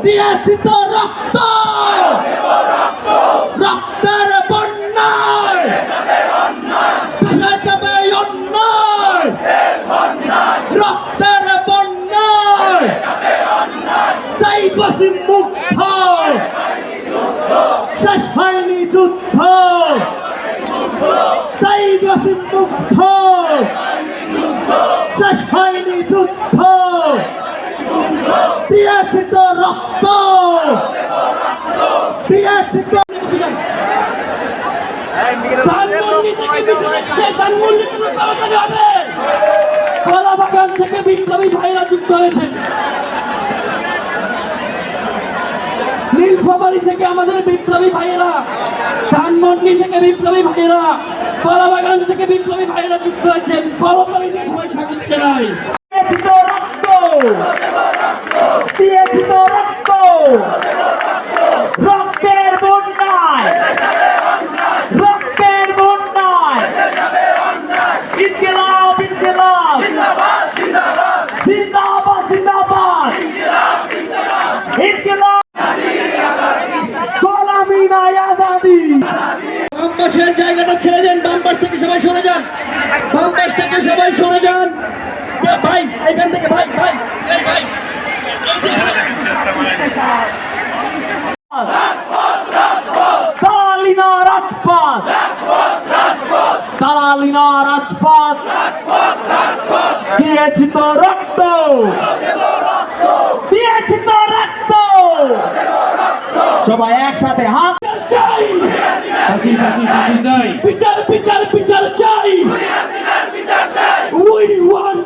দিয়েছি তো রক্ত, রক্তের বন্যায় ভেসে যাবে অন্যায়, রক্তের বন্যায় তাই বসিম মুগ্ধ, শেষ হয়নি যুদ্ধ, তাই বসিম মুগ্ধ, শেষ হয়নি যুদ্ধ, দিয়েছি তো রক্ত, দিয়েছি তো কলাবাগান থেকে বিপ্লবী ভাইরা যুক্ত হয়েছে, নীলফামারী থেকে আমাদের বিপ্লবী ভাইয়েরা, ধানমন্ডি থেকে বিপ্লবী ভাইয়েরা, কলাবাগান থেকে বিপ্লবী ভাইয়েরা যুক্ত হয়েছেন। করতালি দিয়ে সবাই স্বাগত জানাই। দিয়েছি তো রক্ত, দিয়েছি তো রক্ত, রক্তের বন্যায়, রক্তের বন্যায় ইনকিলাব ইনকিলাব জিন্দাবাদ জিন্দাবাদ ইনকিলাব গোলামি নাই আজাদি। বাম পাশের জায়গাটা ছেড়ে দেন, বাম পাশ থেকে সবাই সরে যান, বাম পাশ থেকে সবাই সরে যান। ভাই এখান থেকে ভাই ভাই এই ভাই দালালিনা রাজপথ, দালালিনা রাজপথ, দিয়েছি তো রক্ত, দিয়েছি তো রক্ত, সবাই একসাথে হাত চাই, বিচার বিচার বিচার চাই, we want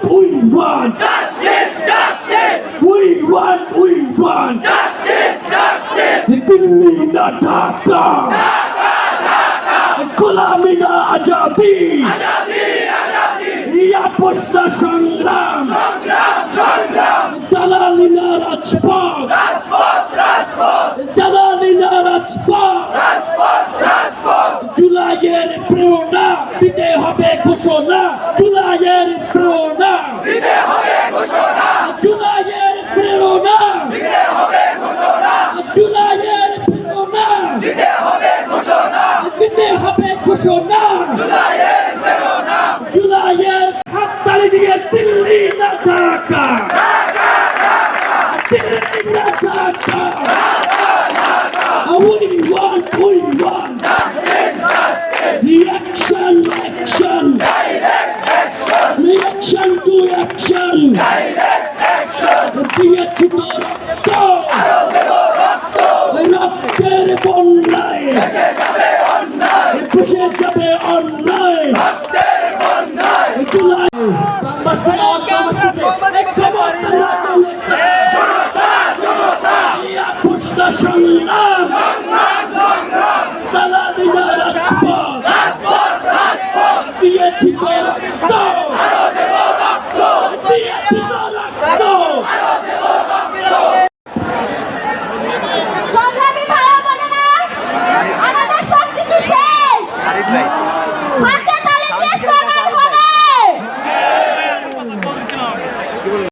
দিল্লি না ঢাকা, গোলামি না আজাদি, আপোষ না সংগ্রাম, দালালি না রাজপথ, দালালি না রাজপথ, জুলাইয়ের প্রেরণা দিতে হবে ঘোষণা, জুলাইয়ের প্রেরণা দিতে হবে ঘোষণা, জুলাইয়ের প্রেরণা দিতে হবে ঘোষণা, জুলাইয়ের প্রেরণা দিতে হবে ঘোষণা, দিতে হবে ঘোষণা, জুলাইয়ের প্রেরণা, জুলাইয়ের হাততালি দিয়ে দিল্লি না ঢাকা, দিল্লি না Dhaka, we want reaction, action, reaction to action, দিয়েছি তো রক্ত, রক্তের বন্যায় বসে যাবে অন্যায়, জুলাই বাস থেকে আওয়াজ কম আসতেছে, আপোষ না সংগ্রাম,